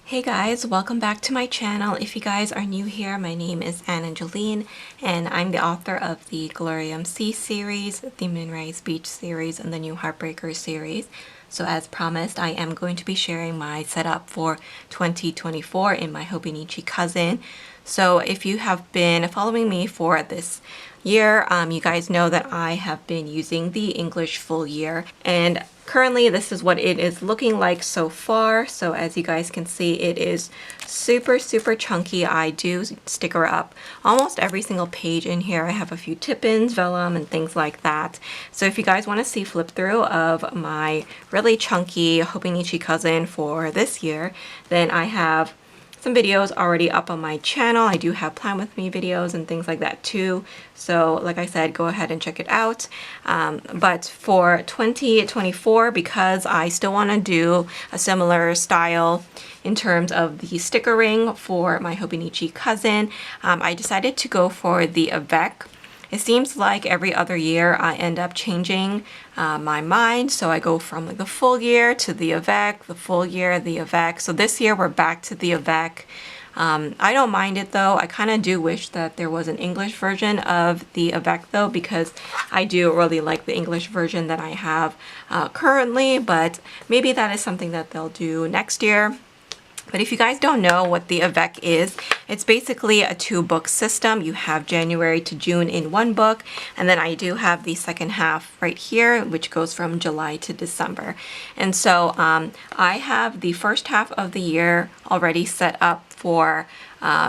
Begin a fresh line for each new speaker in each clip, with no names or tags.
Hey guys, welcome back to my channel. If you guys are new here, my name is Jolene, and I'm the author of the Glorium Sea series, the Moonrise Beach series, and the new Heartbreaker series. So as promised, I am going to be sharing my setup for 2024 in my Hobonichi cousin. So if you have been following me for this year, you guys know that I have been using the English full year, and currently this is what it is looking like so far. So as you guys can see, it is super chunky. I do sticker up almost every single page in here. I have a few tip-ins, vellum, and things like that. So if you guys want to see flip through of my really chunky Hobonichi cousin for this year, then I have some videos already up on my channel. I do have plan with me videos and things like that too. So like I said, go ahead and check it out. But for 2024, because I still want to do a similar style in terms of the stickering for my Hobonichi cousin, I decided to go for the Avec. It seems like every other year I end up changing my mind. So I go from like the full year to the Avec, the full year, the Avec. So this year we're back to the Avec. I don't mind it though. I kind of do wish that there was an English version of the Avec though, because I do really like the English version that I have currently, but maybe that is something that they'll do next year. But if you guys don't know what the Avec is, it's basically a 2-book system. You have January to June in one book, and then I do have the second half right here, which goes from July to December. And so I have the first half of the year already set up for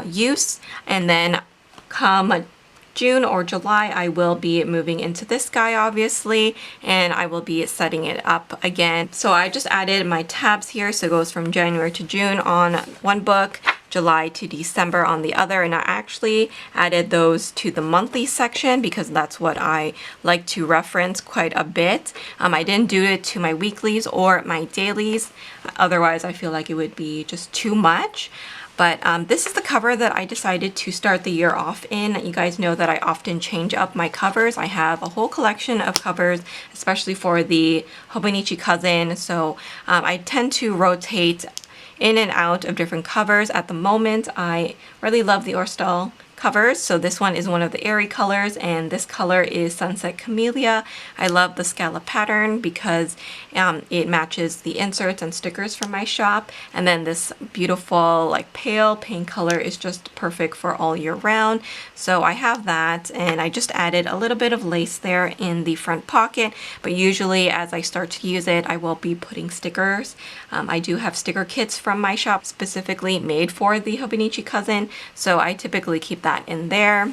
use, and then come June or July, I will be moving into this guy, obviously, and I will be setting it up again. So I just added my tabs here, so it goes from January to June on one book, July to December on the other, and I actually added those to the monthly section because that's what I like to reference quite a bit. I didn't do it to my weeklies or my dailies, otherwise I feel like it would be just too much. But this is the cover that I decided to start the year off in. You guys know that I often change up my covers. I have a whole collection of covers, especially for the Hobonichi cousin. So I tend to rotate in and out of different covers. At the moment, I really love the Orstal covers. So this one is one of the airy colors, and this color is Sunset Camellia. I love the scallop pattern because it matches the inserts and stickers from my shop. And then this beautiful like pale pink color is just perfect for all year round. So I have that, and I just added a little bit of lace there in the front pocket, but usually as I start to use it, I will be putting stickers. I do have sticker kits from my shop specifically made for the Hobonichi cousin, so I typically keep that in there.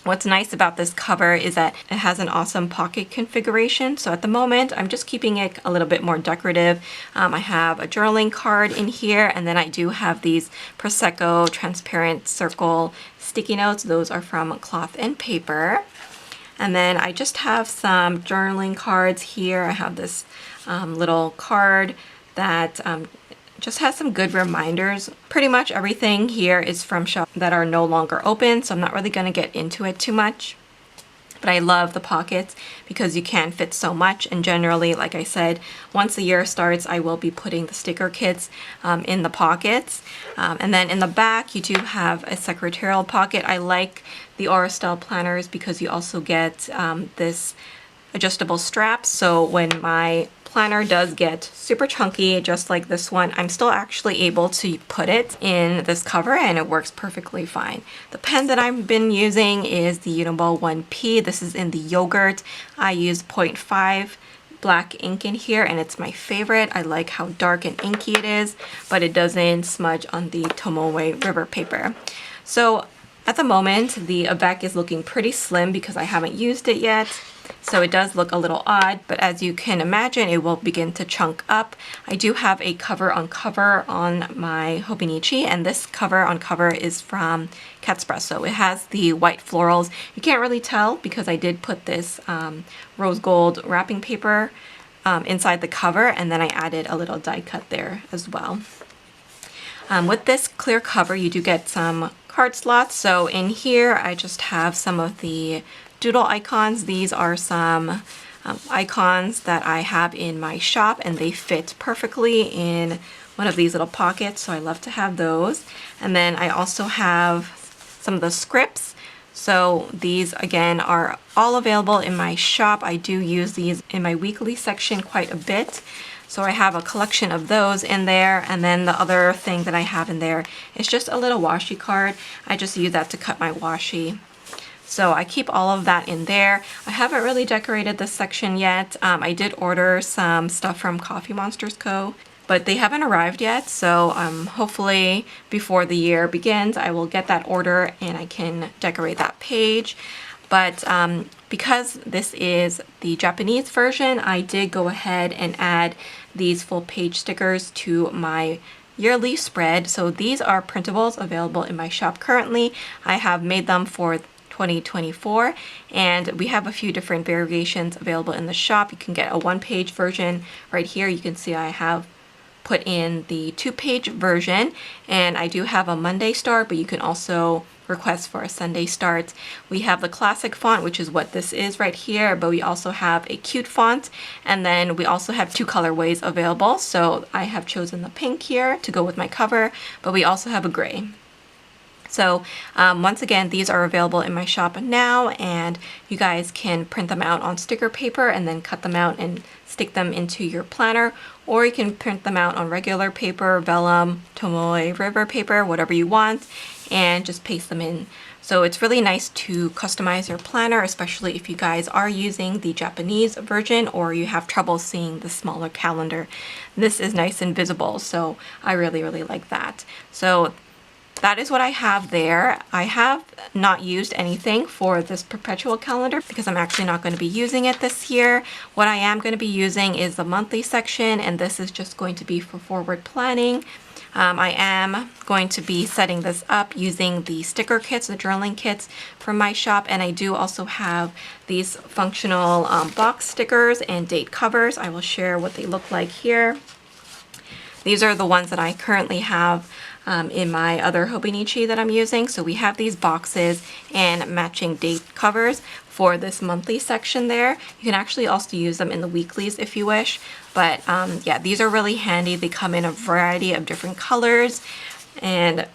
What's nice about this cover is that it has an awesome pocket configuration. So at the moment, I'm just keeping it a little bit more decorative. I have a journaling card in here, and then I do have these Prosecco transparent circle sticky notes. Those are from Cloth and Paper. And then I just have some journaling cards here. I have this little card that just has some good reminders. Pretty much everything here is from shops that are no longer open, so I'm not really going to get into it too much. But I love the pockets because you can fit so much, and generally, like I said, once the year starts, I will be putting the sticker kits in the pockets. And then in the back, you do have a secretarial pocket. I like the Orstal planners because you also get this adjustable strap, so when my planner does get super chunky, just like this one, I'm still actually able to put it in this cover and it works perfectly fine. The pen that I've been using is the Uniball 1P. This is in the yogurt. I use 0.5 black ink in here, and it's my favorite. I like how dark and inky it is, but it doesn't smudge on the Tomoe River paper. So at the moment, the Avec is looking pretty slim because I haven't used it yet. So it does look a little odd, but as you can imagine, it will begin to chunk up. I do have a cover on cover on my Hobonichi, and this cover on cover is from Catspresso. It has the white florals. You can't really tell because I did put this rose gold wrapping paper inside the cover, and then I added a little die cut there as well. With this clear cover, you do get some card slots. So in here, I just have some of the doodle icons. These are some icons that I have in my shop, and they fit perfectly in one of these little pockets, so I love to have those. And then I also have some of the scripts. So these again are all available in my shop. I do use these in my weekly section quite a bit. So I have a collection of those in there, and then the other thing that I have in there is just a little washi card. I just use that to cut my washi. So I keep all of that in there. I haven't really decorated this section yet. I did order some stuff from Coffee Monsters Co., but they haven't arrived yet. So hopefully before the year begins, I will get that order and I can decorate that page. But because this is the Japanese version, I did go ahead and add these full page stickers to my yearly spread. So these are printables available in my shop currently. I have made them for 2024, and we have a few different variations available in the shop. You can get a one-page version right here. You can see I have put in the two-page version, and I do have a Monday start, but you can also request for a Sunday start. We have the classic font, which is what this is right here, but we also have a cute font, and then we also have two colorways available. So I have chosen the pink here to go with my cover, but we also have a gray. So once again, these are available in my shop now, and you guys can print them out on sticker paper and then cut them out and stick them into your planner, or you can print them out on regular paper, vellum, Tomoe River paper, whatever you want, and just paste them in. So it's really nice to customize your planner, especially if you guys are using the Japanese version or you have trouble seeing the smaller calendar. This is nice and visible, so I really, really like that. So that is what I have there. I have not used anything for this perpetual calendar because I'm actually not going to be using it this year. What I am going to be using is the monthly section, and this is just going to be for forward planning. I am going to be setting this up using the sticker kits, the journaling kits from my shop, and I do also have these functional box stickers and date covers. I will share what they look like here. These are the ones that I currently have in my other Hobonichi that I'm using. So we have these boxes and matching date covers for this monthly section there. You can actually also use them in the weeklies if you wish. But yeah, these are really handy. They come in a variety of different colors, and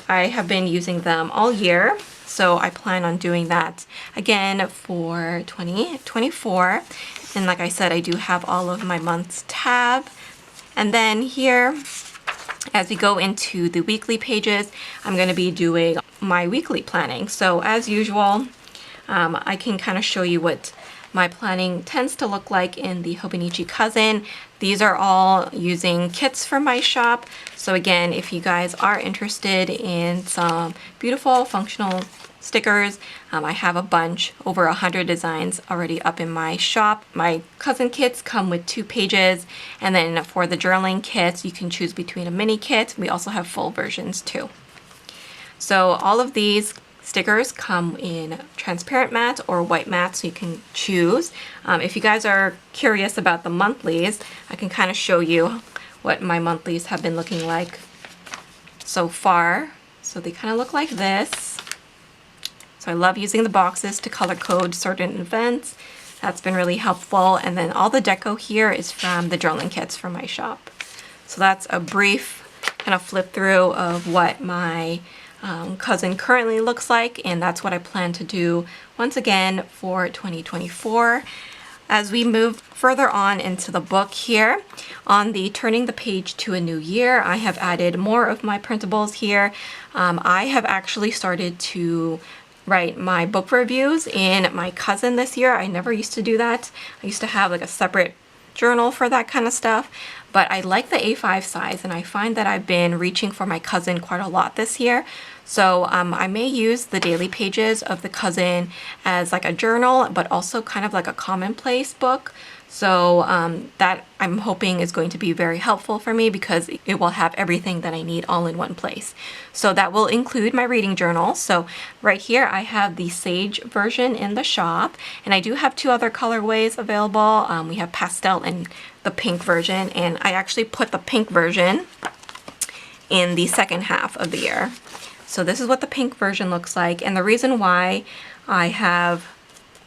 I have been using them all year. So I plan on doing that again for 2024. And like I said, I do have all of my months tab. And then here, as we go into the weekly pages, I'm going to be doing my weekly planning. So as usual, I can kind of show you what my planning tends to look like in the Hobonichi Cousin. These are all using kits from my shop. So again, if you guys are interested in some beautiful functional stickers, I have a bunch, over 100 designs already up in my shop. My cousin kits come with 2 pages, and then for the journaling kits, you can choose between a mini kit. We also have full versions too. So all of these stickers come in transparent matte or white matte, so you can choose. If you guys are curious about the monthlies, I can kind of show you what my monthlies have been looking like so far. So they kind of look like this. So I love using the boxes to color code certain events. That's been really helpful. And then all the deco here is from the journaling kits from my shop. So that's a brief kind of flip through of what my cousin currently looks like, and that's what I plan to do once again for 2024. As we move further on into the book here, on the Turning the Page to a New Year, I have added more of my printables here. I have actually started to write my book reviews in my cousin this year. I never used to do that. I used to have like a separate journal for that kind of stuff, but I like the A5 size, and I find that I've been reaching for my cousin quite a lot this year. So I may use the daily pages of the cousin as like a journal, but also kind of like a commonplace book. So that I'm hoping is going to be very helpful for me because it will have everything that I need all in one place. So that will include my reading journal. So right here I have the Sage version in the shop, and I do have 2 other colorways available. We have pastel and the pink version, and I actually put the pink version in the second half of the year. So this is what the pink version looks like, and the reason why I have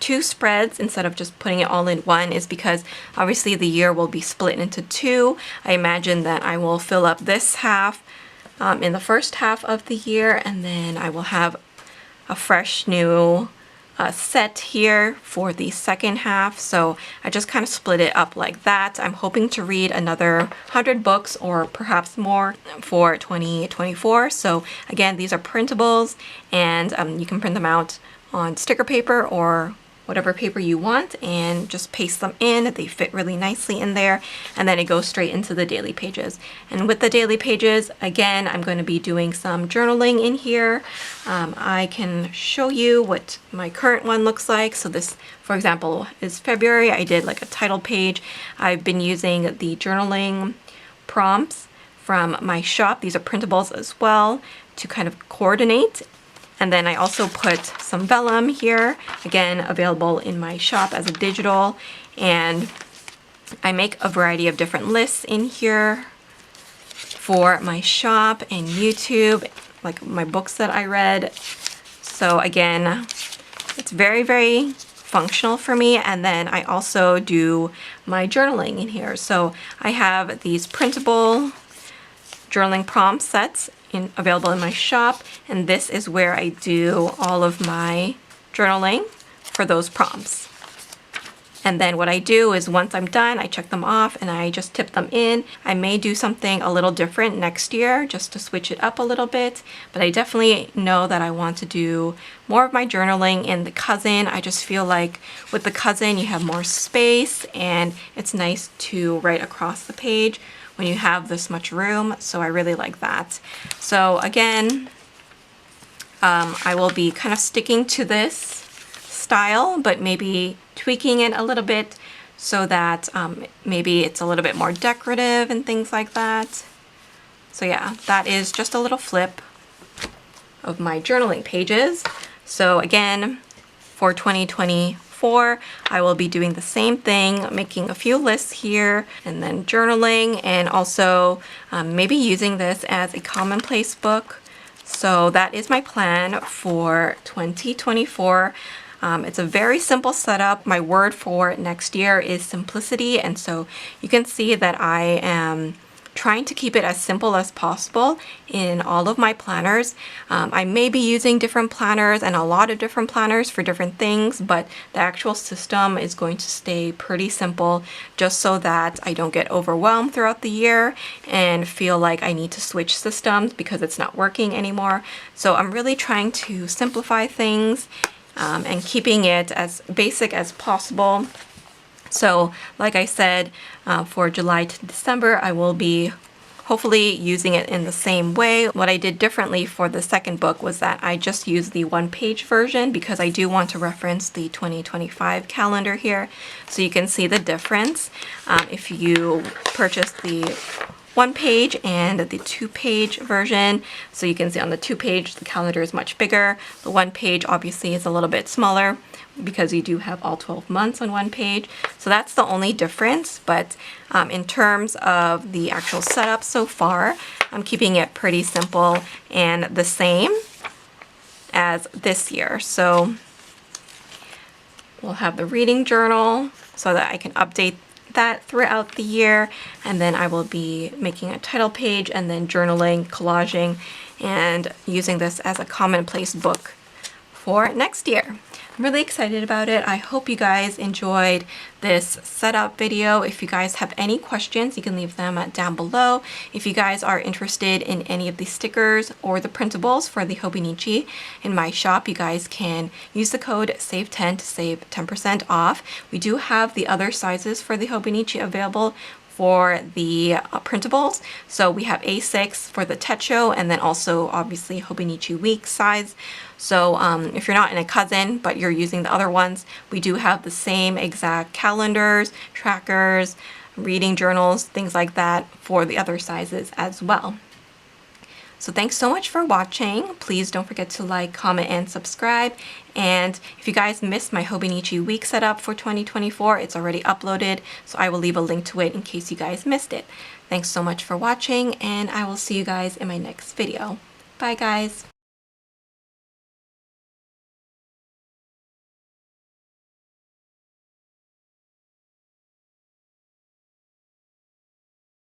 two spreads instead of just putting it all in one is because obviously the year will be split into two. I imagine that I will fill up this half in the first half of the year, and then I will have a fresh new set here for the second half. So I just kind of split it up like that. I'm hoping to read another 100 books or perhaps more for 2024. So again, these are printables, and you can print them out on sticker paper or whatever paper you want and just paste them in. They fit really nicely in there, and then it goes straight into the daily pages. And with the daily pages, again, I'm going to be doing some journaling in here. I can show you what my current one looks like. So this, for example, is February. I did like a title page. I've been using the journaling prompts from my shop. These are printables as well to kind of coordinate. And then I also put some vellum here, again, available in my shop as a digital. And I make a variety of different lists in here for my shop and YouTube, like my books that I read. So again, it's very, very functional for me. And then I also do my journaling in here. So I have these printable journaling prompt sets available in my shop, and this is where I do all of my journaling for those prompts. And then what I do is once I'm done, I check them off and I just tip them in. I may do something a little different next year just to switch it up a little bit, but I definitely know that I want to do more of my journaling in the cousin. I just feel like with the cousin you have more space and it's nice to write across the page when you have this much room, so I really like that. So again, I will be kind of sticking to this style, but maybe tweaking it a little bit so that maybe it's a little bit more decorative and things like that. So yeah, that is just a little flip of my journaling pages. So again, for 2024, I will be doing the same thing, making a few lists here and then journaling, and also maybe using this as a commonplace book. So that is my plan for 2024. It's a very simple setup. My word for next year is simplicity, and so you can see that I am trying to keep it as simple as possible in all of my planners. I may be using different planners and a lot of different planners for different things, but the actual system is going to stay pretty simple just so that I don't get overwhelmed throughout the year and feel like I need to switch systems because it's not working anymore. So I'm really trying to simplify things and keeping it as basic as possible. So like I said, for July to December, I will be hopefully using it in the same way. What I did differently for the second book was that I just used the one-page version because I do want to reference the 2025 calendar here, so you can see the difference. If you purchase the one-page and the two-page version, so you can see on the two-page the calendar is much bigger. The one-page obviously is a little bit smaller because you do have all 12 months on one page. So that's the only difference, but in terms of the actual setup so far, I'm keeping it pretty simple and the same as this year. So we'll have the reading journal so that I can update that throughout the year, and then I will be making a title page and then journaling, collaging, and using this as a commonplace book for next year. I'm really excited about it. I hope you guys enjoyed this setup video. If you guys have any questions, you can leave them down below. If you guys are interested in any of the stickers or the printables for the Hobonichi in my shop, you guys can use the code SAVE10 to save 10% off. We do have the other sizes for the Hobonichi available for the printables. So we have A6 for the Techo, and then also obviously Hobonichi Week size. So if you're not in a cousin but you're using the other ones, we do have the same exact calendars, trackers, reading journals, things like that for the other sizes as well. So thanks so much for watching. Please don't forget to like, comment, and subscribe. And if you guys missed my Hobonichi week setup for 2024, it's already uploaded, so I will leave a link to it in case you guys missed it. Thanks so much for watching, and I will see you guys in my next video. Bye guys.